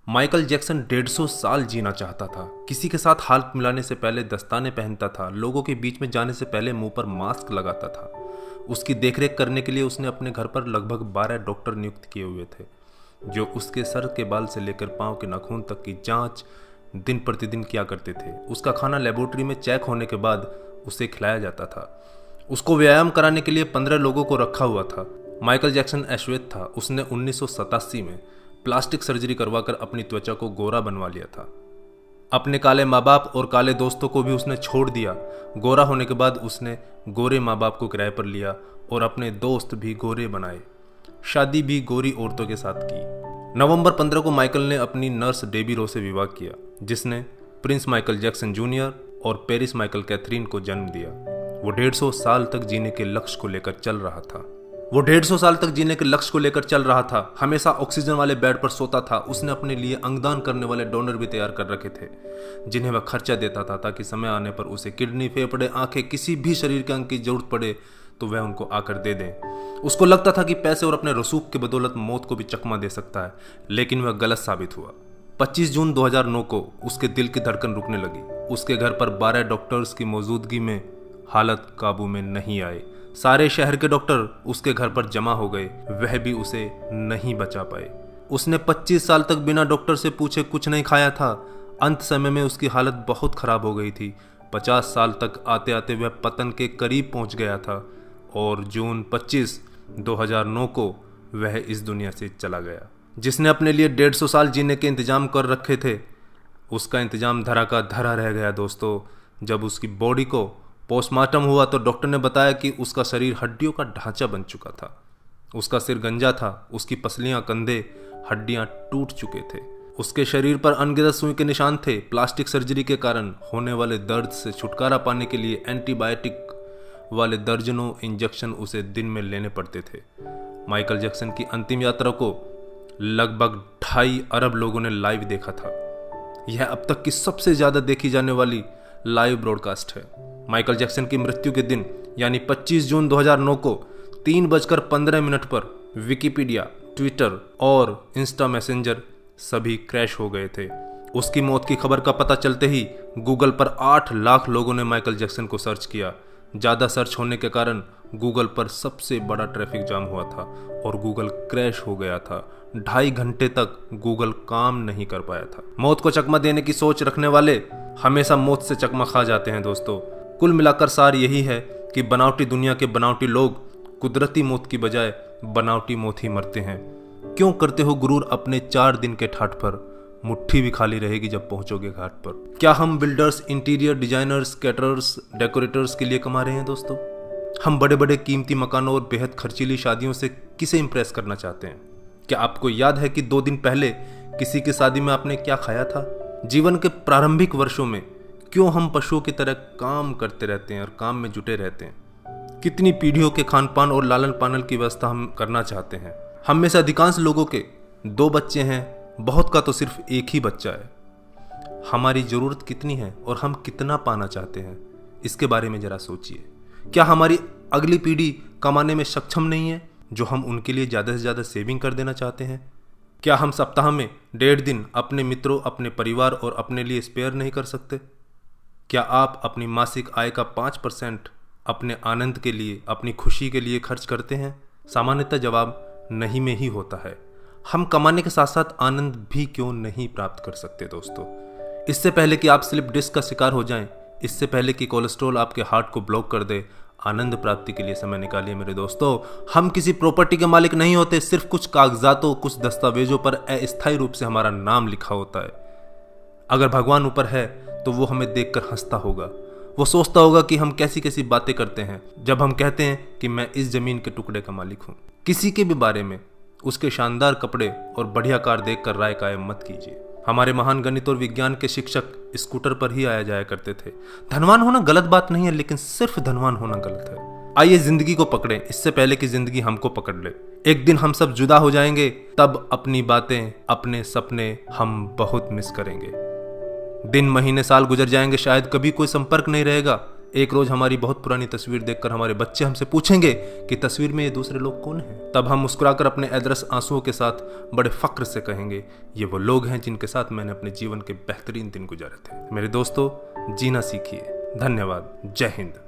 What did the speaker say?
Michael Jackson 150 साल जीना चाहता था। किसी के साथ हाथ मिलाने से पहले दस्ताने पहनता था, लोगों के बीच में जाने से पहले मुंह पर मास्क लगाता था। उसकी देखरेख करने के लिए उसने अपने घर पर लगभग 12 डॉक्टर नियुक्त किए हुए थे, जो उसके सर के बाल से लेकर पांव के नाखून तक की जांच दिन प्रतिदिन किया करते थे। उसका खाना लेबोरेटरी में चेक होने के बाद उसे खिलाया जाता था। उसको व्यायाम कराने के लिए 15 लोगों को रखा हुआ था। माइकल जैक्सन अश्वेत था। उसने 1987 में प्लास्टिक सर्जरी करवाकर अपनी त्वचा को गोरा बनवा लिया था। अपने काले माँ बाप और काले दोस्तों को भी उसने छोड़ दिया। गोरा होने के बाद उसने गोरे माँ बाप को किराए पर लिया और अपने दोस्त भी गोरे बनाए। शादी भी गोरी औरतों के साथ की। नवंबर 15 को माइकल ने अपनी नर्स डेबी रो से विवाह किया, जिसने प्रिंस माइकल जैक्सन जूनियर और पेरिस माइकल कैथरीन को जन्म दिया। वो 150 साल तक जीने के लक्ष्य को लेकर चल रहा था। हमेशा ऑक्सीजन वाले बेड पर सोता था। उसने अपने लिए अंगदान करने वाले डोनर भी तैयार कर रखे थे, जिन्हें वह खर्चा देता था ताकि समय आने पर उसे किडनी, फेफड़े, आंखें, किसी भी शरीर के अंग की जरूरत पड़े तो वह उनको आकर दे दें। उसको लगता था कि पैसे और अपने रसूख के बदौलत मौत को भी चकमा दे सकता है, लेकिन वह गलत साबित हुआ। 25 जून 2009 को उसके दिल की धड़कन रुकने लगी। उसके घर पर 12 डॉक्टर्स की मौजूदगी में हालत काबू में नहीं आए। सारे शहर के डॉक्टर उसके घर पर जमा हो गए, वह भी उसे नहीं बचा पाए। उसने 25 साल तक बिना डॉक्टर से पूछे कुछ नहीं खाया था। अंत समय में उसकी हालत बहुत खराब हो गई थी। 50 साल तक आते आते वह पतन के करीब पहुंच गया था और जून 25, 2009 को वह इस दुनिया से चला गया। जिसने अपने लिए 150 साल जीने के इंतजाम कर रखे थे, उसका इंतजाम धरा का धरा रह गया दोस्तों। जब उसकी बॉडी को पोस्टमार्टम हुआ तो डॉक्टर ने बताया कि उसका शरीर हड्डियों का ढांचा बन चुका था। उसका सिर गंजा था, उसकी पसलियां, कंधे, हड्डियां टूट चुके थे। उसके शरीर पर अनगिनत सुई के निशान थे। प्लास्टिक सर्जरी के कारण होने वाले दर्द से छुटकारा पाने के लिए एंटीबायोटिक वाले दर्जनों इंजेक्शन उसे दिन में लेने पड़ते थे। माइकल जैक्सन की अंतिम यात्रा को लगभग 2.5 अरब लोगों ने लाइव देखा था। यह अब तक की सबसे ज्यादा देखी जाने वाली लाइव ब्रॉडकास्ट है। माइकल जैक्सन की मृत्यु के दिन यानी 25 जून 2009 को 3:15 पर विकिपीडिया, ट्विटर और इंस्टा मैसेंजर सभी क्रैश हो गए थे। उसकी मौत की खबर का पता चलते ही गूगल पर 8 लाख लोगों ने माइकल जैक्सन को सर्च किया। ज़्यादा सर्च होने के कारण गूगल पर सबसे बड़ा ट्रैफिक जाम हुआ था और गूगल क्रैश हो गया था। 2.5 घंटे तक गूगल काम नहीं कर पाया था। मौत को चकमा देने की सोच रखने वाले हमेशा मौत से चकमा खा जाते हैं दोस्तों। कुल मिलाकर सार यही है कि बनावटी दुनिया के बनावटी लोग कुदरती मौत की बजाय बनावटी मौत ही मरते हैं। क्यों करते हो गुरूर अपने 4 दिन के ठाठ पर? मुट्ठी भी खाली रहेगी जब पहुंचोगे घाट पर। क्या हम builders, interior designers, caterers, decorators के लिए कमा रहे हैं दोस्तों? हम बड़े बड़े कीमती मकानों और बेहद खर्चीली शादियों से किसे इंप्रेस करना चाहते हैं? क्या आपको याद है कि 2 दिन पहले किसी की शादी में आपने क्या खाया था? जीवन के प्रारंभिक वर्षों में क्यों हम पशुओं की तरह काम करते रहते हैं और काम में जुटे रहते हैं? कितनी पीढ़ियों के खान पान और लालन पालन की व्यवस्था हम करना चाहते हैं? हम में से अधिकांश लोगों के 2 बच्चे हैं, बहुत का तो सिर्फ एक ही बच्चा है। हमारी जरूरत कितनी है और हम कितना पाना चाहते हैं, इसके बारे में जरा सोचिए। क्या हमारी अगली पीढ़ी कमाने में सक्षम नहीं है जो हम उनके लिए ज़्यादा से ज़्यादा सेविंग कर देना चाहते हैं? क्या हम सप्ताह में 1.5 दिन अपने मित्रों, अपने परिवार और अपने लिए स्पेयर नहीं कर सकते? क्या आप अपनी मासिक आय का 5% अपने आनंद के लिए, अपनी खुशी के लिए खर्च करते हैं? सामान्यतः जवाब नहीं में ही होता है। हम कमाने के साथ साथ आनंद भी क्यों नहीं प्राप्त कर सकते दोस्तों? इससे पहले कि आप स्लिप डिस्क का शिकार हो जाएं, इससे पहले कि कोलेस्ट्रॉल आपके हार्ट को ब्लॉक कर दे, आनंद प्राप्ति के लिए समय निकालिए मेरे दोस्तों। हम किसी प्रॉपर्टी के मालिक नहीं होते, सिर्फ कुछ कागजातों, कुछ दस्तावेजों पर अस्थायी रूप से हमारा नाम लिखा होता है। अगर भगवान ऊपर है तो वो हमें देखकर हंसता होगा। वो सोचता होगा कि हम कैसी कैसी बातें करते हैं जब हम कहते हैं कि मैं इस जमीन के टुकड़े का मालिक हूं। किसी के भी बारे में उसके शानदार कपड़े और बढ़िया कार देखकर राय कायम मत कीजिए। हमारे महान गणित और विज्ञान के शिक्षक स्कूटर पर ही आया जाया करते थे। धनवान होना गलत बात नहीं है, लेकिन सिर्फ धनवान होना गलत है। आइए जिंदगी को पकड़ें इससे पहले कि जिंदगी हमको पकड़ ले। एक दिन हम सब जुदा हो जाएंगे, तब अपनी बातें, अपने सपने हम बहुत मिस करेंगे। दिन, महीने, साल गुजर जाएंगे, शायद कभी कोई संपर्क नहीं रहेगा। एक रोज हमारी बहुत पुरानी तस्वीर देखकर हमारे बच्चे हमसे पूछेंगे कि तस्वीर में ये दूसरे लोग कौन हैं। तब हम मुस्कुराकर अपने अदरस आंसुओं के साथ बड़े फक्र से कहेंगे, ये वो लोग हैं जिनके साथ मैंने अपने जीवन के बेहतरीन दिन गुजारे थे। मेरे दोस्तों, जीना सीखिए। धन्यवाद। जय हिंद।